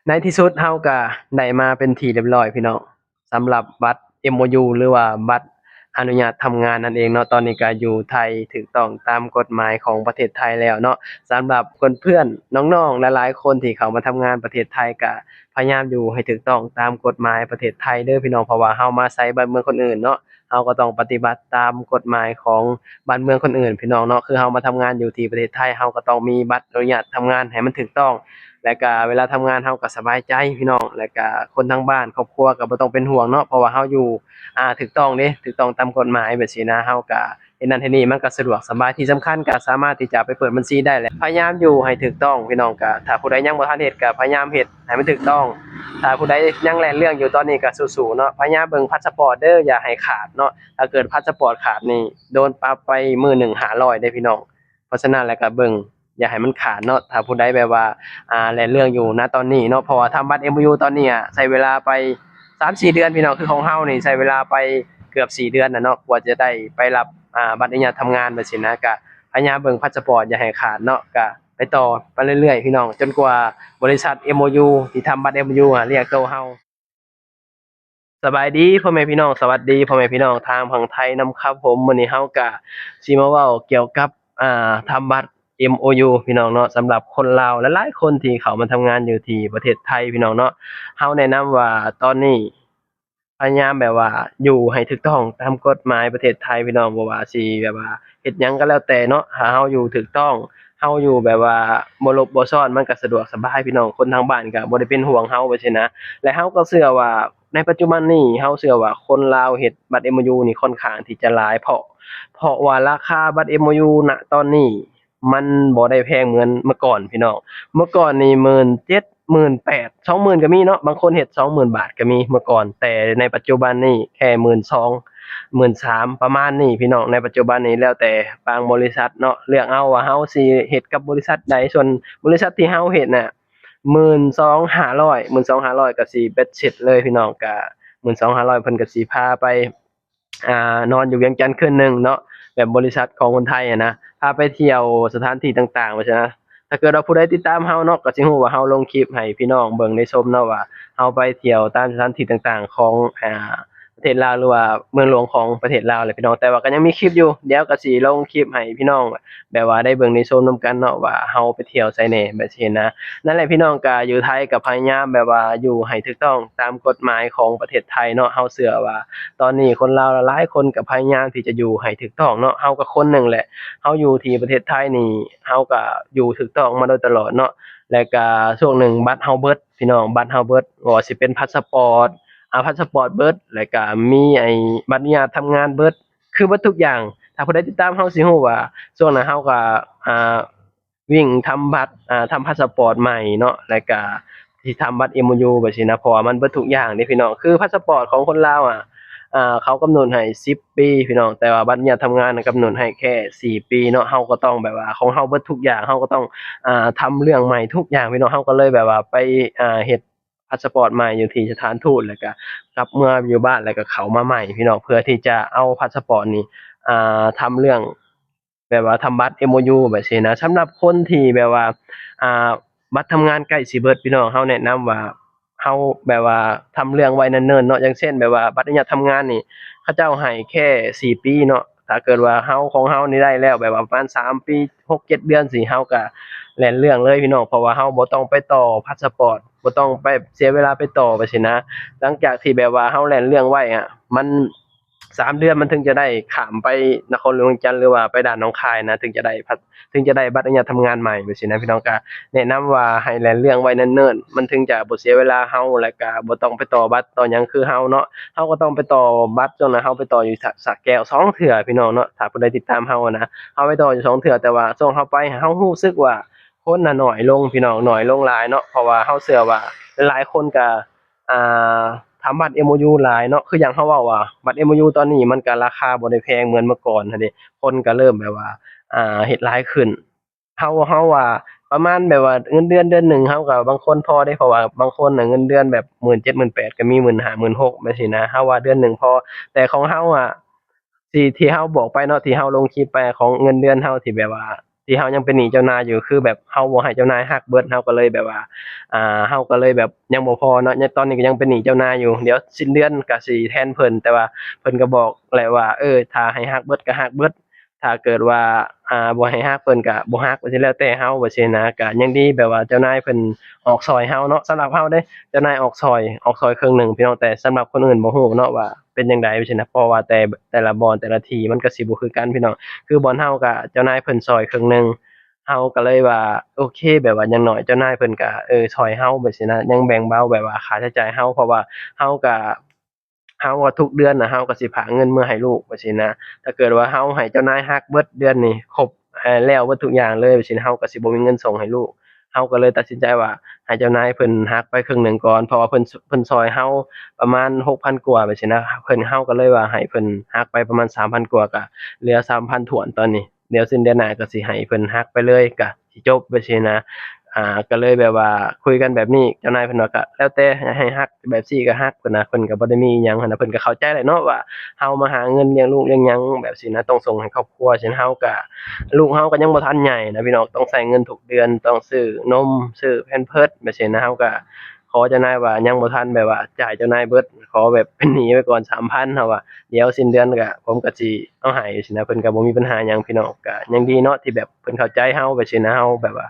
ในที่สุดเฮาก็ได้มาเป็นที่เรียบร้อยพี่น้องสำหรับบัตร MOU หรือว่าบัตรอนุญาตทำงานนั่นเองเนาะตอนนี้ก็อยู่ไทยถูกต้องตามกฎหมายของประเทศไทยแล้วเนาะสำหรับเพื่อนๆน้องๆหลายๆคนที่เขามาทำงานประเทศไทยก็พยายามอยู่ให้ถูกต้องตามกฎหมายประเทศไทยเด้อพี่น้องเพราะว่าเฮามาใช้บ้านเมืองคนอื่นเนาะเฮาก็ต้องปฏิบัติตามกฎหมายของบ้านเมืองคนอื่นพี่น้องเนาะคือเฮามาทำงานอยู่ที่ประเทศไทยเฮาก็ต้องมีบัตรอนุญาตทำงานให้มันถูกต้อง แล้วก็เวลาทำงานเราก็สบายใจพี่น้องแล้วก็คนทั้งบ้านครอบครัวก็บ่ต้องเป็นห่วงเนาะเพราะว่าเราอยู่ถูกต้องเด้ถูกต้องตามกฎหมายแบบซี้นะเราก็เฮ็ดนั่นเฮ็ดนี่มันก็สะดวกสบายที่สำคัญก็สามารถที่จะไปเปิดบัญชีได้แหละพยายามอยู่ให้ถูกต้องพี่น้องก็ถ้าผู้ใดยังบ่ทันเฮ็ดก็พยายามเฮ็ดให้มันถูกต้องถ้าผู้ใดยังแล่นเรื่องอยู่ตอนนี้ก็สู้ๆเนาะพยายามเบิ่งพาสปอร์ตเด้ออย่าให้ขาดเนาะถ้าเกิดพาสปอร์ตขาดนี่โดนปรับไปมื้อหนึ่ง500เด้อพี่น้องเพราะฉะนั้นแล้วก็เบิ่งอย่าให้มันขาดเนาะถ้าผู้ใดแบบว่า แล่นเรื่องอยู่ณตอนนี้เนาะเพราะว่าทำบัตร MOU ตอนนี้ใช้เวลาไป3-4เดือนพี่น้องคือของเฮานี่ใช้เวลาไปเกือบ4เดือนน่ะเนาะกว่าจะได้ไปรับบัตรอนุญาตทำงานแบบซี้นะก็พยายามเบิ่งพาสปอร์ตอย่าให้ขาดเนาะก็ไปต่อไปเรื่อยๆพี่น้องจนกว่าบริษัท MOU ที่ทำบัตร MOU เรียกตัวเฮาสบายดีพ่อแม่พี่น้องสวัสดีพ่อแม่พี่น้องทางฝั่งไทยนำครับผมมื้อนี้เฮาก็สิมาเว้าเกี่ยวกับทำบัตร MOU พี่น้องเนาะสำหรับคนลาวหลายๆคนที่เขามาทำงานอยู่ที่ประเทศไทยพี่น้องเนาะเฮาแนะนำว่าตอนนี้พยายามแบบว่าอยู่ให้ถูกต้องตามกฎหมายประเทศไทยพี่น้องบ่ว่าสิแบบว่าเฮ็ดหยังก็แล้วแต่เนาะถ้าเฮาอยู่ถูกต้องเฮาอยู่แบบว่าบ่ลบบ่ซ่อนมันก็สะดวกสบายพี่น้องคนทางบ้านก็บ่ได้เป็นห่วงเฮาว่าซี้นะ และเราก็เชื่อว่าในปัจจุบันนี้เราเชื่อว่าคนลาวเฮ็ดบัตร MOU นี่ค่อนข้างที่จะหลายเพราะว่าราคาบัตร MOU ณตอนนี้มันบ่ได้แพงเหมือนเมื่อก่อนพี่น้องเมื่อก่อนนี่17,000 18,000 20,000ก็มีเนาะบางคนเฮ็ด20,000บาทก็มีเมื่อก่อนแต่ในปัจจุบันนี้แค่12,000 13,000ประมาณนี้พี่น้องในปัจจุบันนี้แล้วแต่บางบริษัทเนาะเลือกเอาว่าเราสิเฮ็ดกับบริษัทใดส่วนบริษัทที่เราเฮ็ดน่ะ 12,500 12,500ก็สิเบ็ดเสร็จเลยพี่น้องก็12,500เพิ่นก็สิพาไปนอนอยู่เวียงจันทน์คืนหนึ่งเนาะแบบบริษัทของคนไทยอะนะพาไปเที่ยวสถานที่ต่างๆว่าซั้นนะถ้าเกิดว่าผู้ใดติดตามเราเนาะก็สิรู้ว่าเราลงคลิปให้พี่น้องเบิ่งได้ชมเนาะว่าเราไปเที่ยวตามสถานที่ต่างๆของประเทศลาวหรือว่าเมืองหลวงของประเทศลาวแหละพี่น้องแต่ว่าก็ยังมีคลิปอยู่เดี๋ยวก็สิลงคลิปให้พี่น้องแบบว่าได้เบิ่งได้ชมนำกันเนาะว่าเราไปเที่ยวไสแหน่แบบซี้นะ นั่นแหละพี่น้องก็อยู่ไทยก็พยายามแบบว่าอยู่ให้ถูกต้องตามกฎหมายของประเทศไทยเนาะเราเชื่อว่าตอนนี้คนลาวหลายคนก็พยายามที่จะอยู่ให้ถูกต้องเนาะเราก็คนหนึ่งแหละเราอยู่ที่ประเทศไทยนี่เราก็อยู่ถูกต้องมาโดยตลอดเนาะแล้วก็ช่วงหนึ่งบัตรเราเบิดพี่น้องบัตรเราเบิดบ่ว่าสิเป็นพาสปอร์ตพาสปอร์ตเบิดแล้วก็มีไอ้บัตรอนุญาตทำงานเบิดคือเบิดทุกอย่างถ้าผู้ใดติดตามเราสิรู้ว่าช่วงนั้นเราก็อ่า วิ่งทำบัตรทำพาสปอร์ตใหม่เนาะแล้วก็สิทำบัตร MOU แบบซี้นะเพราะว่ามันเบิดทุกอย่างเด้พี่น้องคือพาสปอร์ตของคนลาวเขากำหนดให้10ปีพี่น้องแต่ว่าบัตรเนี่ยทำงานน่ะกำหนดให้แค่4ปีเนาะเราก็ต้องแบบว่าของเราเบิดทุกอย่างเราก็ต้องทำเรื่องใหม่ทุกอย่างพี่น้องเราก็เลยแบบว่าไปเฮ็ดพาสปอร์ตใหม่อยู่ที่สถานทูตแล้วก็กลับเมื่ออยู่บ้านแล้วก็เข้ามาใหม่พี่น้องเพื่อที่จะเอาพาสปอร์ตนี้ทำเรื่อง แบบว่าทำบัตร MOU แบบซี้นะสำหรับคนที่แบบว่าอ่าบัตรทำงานใกล้สิเบิดพี่น้องเราแนะนำว่าเราแบบว่าทำเรื่องไว้เนิ่นๆเนาะอย่างเช่นแบบว่าบัตรอนุญาตทำงานนี่เขาเจ้าให้แค่4ปีเนาะถ้าเกิดว่าเราของเรานี่ได้แล้วแบบว่าประมาณ3ปี6-7เดือนสิเราก็แล่นเรื่องเลยพี่น้องเพราะว่าเราบ่ต้องไปต่อพาสปอร์ตบ่ต้องไปเสียเวลาไปต่อไปซี้นะหลังจากที่แบบว่าเราแล่นเรื่องไว้มัน3 เดือนมันถึงจะได้ข้ามไปนครหลวงเวียงจันทน์หรือว่าไปด่านหนองคายนะถึงจะได้บัตรอนุญาตทำงานใหม่จังซี้นะพี่น้องก็แนะนำว่าให้แล่นเรื่องไว้เนิ่นๆมันถึงจะบ่เสียเวลาเราแล้วก็บ่ต้องไปต่อบัตรต่อหยังคือเราเนาะเราก็ต้องไปต่อบัตรจนน่ะเราไปต่ออยู่สระแก้ว2เทื่อพี่น้องเนาะถ้าผู้ใดติดตามเราอะนะเราไปต่ออยู่2เทื่อแต่ว่าช่วงเราไปเรารู้สึกว่าคนน่ะน้อยลงพี่น้องน้อยลงหลายเนาะเพราะว่าเราเชื่อว่าหลายๆคนก็ อ่าทำบัตร MOU หลายเนาะคือหยังเราเว้าว่าบัตร MOU ตอนนี้มันก็ราคาบ่ได้แพงเหมือนเมื่อก่อนหั้นเดะคนก็เริ่มแบบว่าเฮ็ดหลายขึ้นเราว่าประมาณแบบว่าเงินเดือนเดือนหนึ่งเราก็บางคนพอเดะเพราะว่าบางคนน่ะเงินเดือนแบบ17,000 18,000ก็มี15,000 16,000จังซี้นะเราว่าเดือนหนึ่งพอแต่ของเราที่เราบอกไปเนาะที่เราลงคลิปไปของเงินเดือนเราที่แบบว่า ที่เฮายังเป็นหนี้เจ้านายอยู่คือแบบเฮาบ่ให้เจ้านายหักเบิดเฮาก็เลยแบบว่าเฮาก็เลยแบบยังบ่พอเนาะยังตอนนี้ก็ยังเป็นหนี้เจ้านายอยู่เดี๋ยวสิ้นเดือนก็สิแทนเพิ่นแต่ว่าเพิ่นก็บอกแหละว่าถ้าให้หักเบิดก็หักเบิดถ้าเกิดว่าบ่ให้หักเพิ่นก็บ่หักว่าสิแล้วแต่เฮาว่าซี้นะก็ยังดีแบบว่าเจ้านายเพิ่นออกช่วยเฮาเนาะสำหรับเฮาเด้เจ้านายออกช่วยครึ่งหนึ่งพี่น้องแต่สำหรับคนอื่นบ่ฮู้เนาะว่าเป็นจังได๋ว่าซี้นะเพราะว่าแต่ละบ่อนแต่ละที่มันก็สิบ่คือกันพี่น้องคือบ่อนเฮาก็เจ้านายเพิ่นช่วยครึ่งหนึ่ง เฮาก็เลยว่าโอเคแบบว่าอย่างน้อยเจ้านายเพิ่นก็ช่วยเฮาแบบซี้นะยังแบ่งเบาแบบว่าค่าใช้จ่ายเฮาเพราะว่าเฮาก็ทุกเดือนน่ะเฮาก็สิฝากเงินมาให้ลูกแบบซี้นะถ้าเกิดว่าเฮาให้เจ้านายหักเบิดเดือนนี่ครบแล้วเบิดทุกอย่างเลยแบบซี้นะเฮาก็สิบ่มีเงินส่งให้ลูกเฮาก็เลยตัดสินใจว่าให้เจ้านายเพิ่นหักไปครึ่งหนึ่งก่อนเพราะว่าเพิ่นช่วยเฮาประมาณ6,000กว่าแบบซี้นะเฮาก็เลยว่าให้เพิ่นหักไปประมาณ3,000กว่าก็เหลือ3,000ถ้วนตอนนี้ เดี๋ยวสิ้นเดือนหน้าก็สิให้เพิ่นหักไปเลยก็สิจบไปซี้นะก็เลยแบบว่าคุยกันแบบนี้เจ้านายเพิ่นว่าก็แล้วแต่ให้หักแบบซี้ก็หักเพิ่นน่ะเพิ่นก็บ่ได้มีอิหยังหั้นน่ะเพิ่นก็เข้าใจแหละเนาะว่าเฮามาหาเงินเลี้ยงลูกเลี้ยงหยังแบบซี้นะต้องส่งให้ครอบครัวฉะนั้นเฮาก็ลูกเฮาก็ยังบ่ทันใหญ่นะพี่น้องต้องใช้เงินทุกเดือนต้องซื้อนมซื้อ Pampers แบบซี้นะเฮาก็ขอเจ้านายว่ายังบ่ทันแบบว่าจ่ายเจ้านายเบิดขอแบบเป็นหนี้ไว้ก่อน3,000เฮาว่า เดี๋ยวสิ้นเดือนก็ผมก็สิเอาให้จังซี้นะเพิ่นก็บ่มีปัญหาหยังพี่น้องก็ยังดีเนาะที่แบบเพิ่นเข้าใจเฮาแบบซี้นะเฮาแบบว่า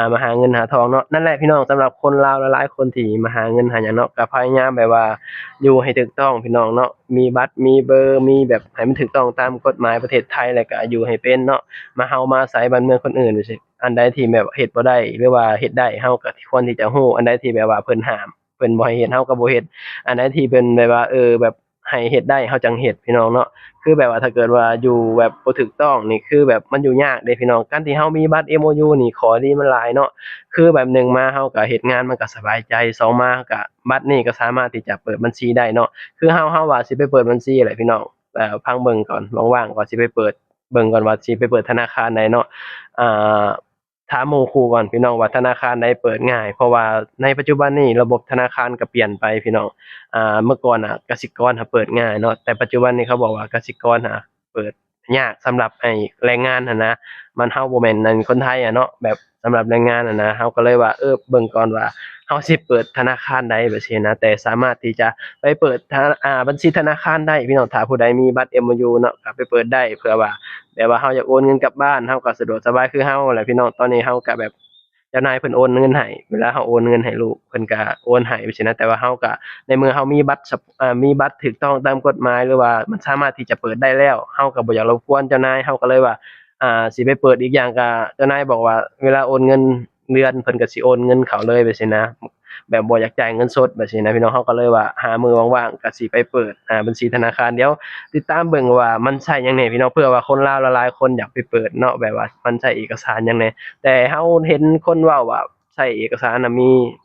มาหาเงินหาทองเนาะนั่นแหละพี่น้องสำหรับคนลาวหลายๆคนที่มาหาเงินหาหยังเนาะก็พยายามแบบว่าอยู่ให้ถูกต้องพี่น้องเนาะมีบัตรมีเบอร์มีแบบให้มันถูกต้องตามกฎหมายประเทศไทยแล้วก็อยู่ให้เป็นเนาะเฮามาอาศัยบ้านเมืองคนอื่นจังซี้อันใดที่แบบเฮ็ดบ่ได้หรือว่าเฮ็ดได้เฮาก็ควรที่จะรู้อันใดที่แบบว่าเพิ่นห้ามเพิ่นบ่ให้เฮ็ดเฮาก็บ่เฮ็ด อันไหนที่เป็นแบบว่าแบบให้เฮ็ดได้เราจังเฮ็ดพี่น้องเนาะคือแบบว่าถ้าเกิดว่าอยู่แบบบ่ถูกต้องนี่คือแบบมันอยู่ยากเด้พี่น้องการที่เรามีบัตร MOU นี่ข้อดีมันหลายเนาะคือแบบหนึ่งมาเราก็เฮ็ดงานมันก็สบายใจสองมาก็บัตรนี้ก็สามารถที่จะเปิดบัญชีได้เนาะคือเราว่าสิไปเปิดบัญชีแหละพี่น้องพังเบิ่งก่อนว่างๆก็สิไปเปิดเบิ่งก่อนว่าสิไปเปิดธนาคารใดเนาะอ่า ถามหมู่คู่ก่อนพี่น้องว่าธนาคารใดเปิดง่ายเพราะว่าในปัจจุบันนี้ระบบธนาคารก็เปลี่ยนไปพี่น้องเมื่อก่อนกสิกรเปิดง่ายเนาะแต่ปัจจุบันนี้เขาบอกว่ากสิกรเปิดยากสำหรับไอ้แรงงานนะมันเฮาบ่แม่นนั่นคนไทยเนาะแบบสำหรับแรงงานนะเฮาก็เลยว่าเบิ่งก่อนว่าเฮาสิเปิดธนาคารใดแบบซี้นะแต่สามารถที่จะไปเปิดบัญชีธนาคารได้พี่น้องถ้าผู้ใดมีบัตร MOU เนาะก็ไปเปิดได้เผื่อว่า แบบว่าเราอยากโอนเงินกลับบ้านเราก็สะดวกสบายคือเราแหละพี่น้องตอนนี้เราก็แบบเจ้านายเพิ่นโอนเงินให้เวลาเราโอนเงินให้ลูกเพิ่นก็โอนให้จังซี้นะแต่ว่าเราก็ในเมื่อเรามีบัตรมีบัตรถูกต้องตามกฎหมายหรือว่ามันสามารถที่จะเปิดได้แล้วเราก็บ่อยากรบกวนเจ้านายเราก็เลยว่าสิไปเปิดอีกอย่างก็เจ้านายบอกว่าเวลาโอนเงินเดือนเพิ่นก็สิโอนเงินเข้าเลยแบบซี้นะแบบบ่อยากจ่ายเงินสดแบบซี้นะพี่น้องเราก็เลยว่าหามื้อว่างๆก็สิไปเปิดบัญชีธนาคารเดี๋ยว ติดตามเบิ่งว่ามันใช้หยังแหน่พี่น้องเผื่อว่าคนลาวหลายๆคนอยากไปเปิดเนาะแบบว่ามันใช้เอกสารหยังแหน่แต่เราเห็นคนเว้าว่าใช้เอกสารน่ะมี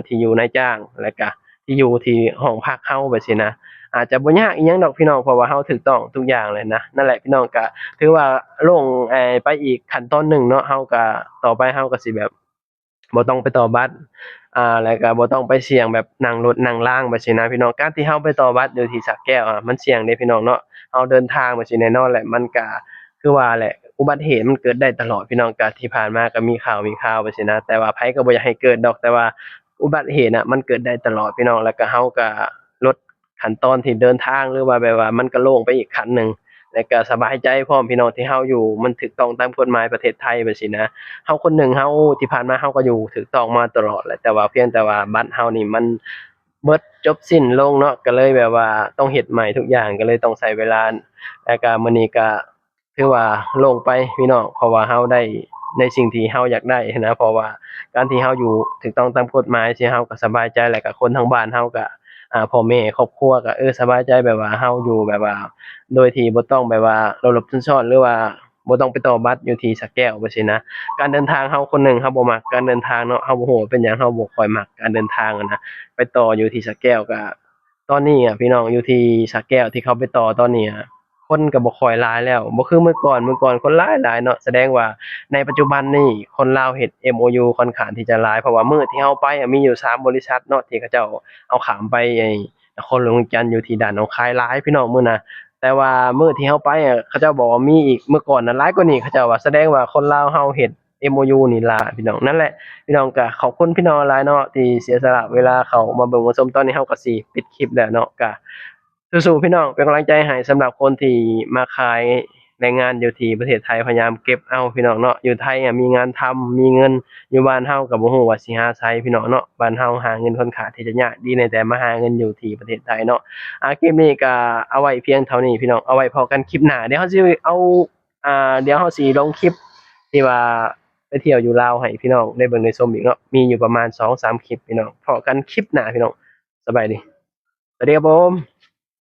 ที่อยู่นายจ้างแล้วก็ที่อยู่ที่ห้องพักเราแบบซี้นะอาจจะบ่ยากอิหยังดอกพี่น้องเพราะว่าเราถูกต้องทุกอย่างเลยนะนั่นแหละพี่น้องก็ถือว่าโล่งไปอีกขั้นตอนหนึ่งเนาะเราก็ต่อไปเราก็สิแบบบ่ต้องไปต่อบัตรแล้วก็บ่ต้องไปเสี่ยงแบบนั่งรถนั่งรางแบบซี้นะพี่น้องการที่เราไปต่อบัตรอยู่ที่สระแก้วมันเสี่ยงเดะพี่น้องเนาะ เราเดินทางไปสิแน่นอนแหละมันก็คือว่าแหละอุบัติเหตุมันเกิดได้ตลอดพี่น้องก็ที่ผ่านมาก็มีข่าวไปสินะแต่ว่าไผก็บ่อยากให้เกิดดอกแต่ว่าอุบัติเหตุน่ะมันเกิดได้ตลอดพี่น้องแล้วก็เราก็ลดขั้นตอนที่เดินทางหรือว่าแบบว่ามันก็โล่งไปอีกขั้นหนึ่งแล้วก็สบายใจพร้อมพี่น้องที่เราอยู่มันถูกต้องตามกฎหมายประเทศไทยไปสินะเราคนหนึ่งเราที่ผ่านมาเราก็อยู่ถูกต้องมาตลอดแหละแต่ว่าเพียงแต่ว่าบัตรเรานี่มัน เบิดจบสิ้นลงเนาะก็เลยแบบว่าต้องเฮ็ดใหม่ทุกอย่างก็เลยต้องใช้เวลาแล้วก็มื้อนี้ก็ถือว่าโล่งไปพี่น้องเพราะว่าเราได้ในสิ่งที่เราอยากได้นะเพราะว่าการที่เราอยู่ถูกต้องตามกฎหมายสิเราก็สบายใจแล้วก็คนทั้งบ้านเราก็พ่อแม่ครอบครัวก็สบายใจแบบว่าเราอยู่แบบว่าโดยที่บ่ต้องแบบว่าหลบๆซ่อนๆหรือว่าบ่ต้องไปต่อบัตรอยู่ที่สระแก้วจั่งซี้นะการเดินทางเราคนหนึ่งเราบ่มักการเดินทางเนาะเราบ่ฮู้ว่าเป็นหยังเราบ่ค่อยมักการเดินทางอะนะ ไปต่ออยู่ที่สระแก้วก็ตอนนี้พี่น้องอยู่ที่สระแก้วที่เขาไปต่อตอนนี้คนก็บ่ค่อยหลายแล้วบ่คือเมื่อก่อนคนหลายหลายเนาะแสดงว่าในปัจจุบันนี้คนลาวเฮ็ด MOU ค่อนข้างที่จะหลายเพราะว่ามื้อที่เราไปมีอยู่3บริษัทเนาะที่เขาเจ้าเอาข้ามไปไอ้นครหลวงจันทน์อยู่ที่ด่านหนองคายหลายพี่น้องมื้อน่ะ แต่ว่ามื้อที่เฮาไปอะเขาเจ้าบอกว่ามีอีกเมื่อก่อนน่ะหลายกว่านี้เขาเจ้าว่าแสดงว่าคนลาวเฮาเฮ็ด MOU นี่หลายพี่น้องนั่นแหละพี่น้องก็ขอบคุณพี่น้องหลายเนาะที่เสียสละเวลาเข้ามาเบิ่งมาชมตอนนี้เฮาก็สิปิดคลิปแล้วเนาะก็สู้ๆพี่น้องเป็นกำลังใจให้สำหรับคนที่มาขายแรงงานอยู่ที่ประเทศไทยพยายามเก็บเอาพี่น้องเนาะอยู่ไทยอะมีงานทำมีเงินอยู่บ้านเฮาก็บ่ฮู้ว่าสิหาไสพี่น้องเนาะบ้านเฮาหาเงินค่อนข้างที่จะยากดีในแต่มาหาเงินอยู่ที่ประเทศไทยเนาะ คลิปนี้ก็เอาไว้เพียงเท่านี้พี่น้องเอาไว้พอกันคลิปหน้าเดี๋ยวเราสิเอาเดี๋ยวเราสิลงคลิปที่ว่าไปเที่ยวอยู่ลาวให้พี่น้องได้เบิ่งได้ชมอีกเนาะมีอยู่ประมาณ2-3คลิปพี่น้องพอกันคลิปหน้าพี่น้องสบายดีสวัสดีครับผม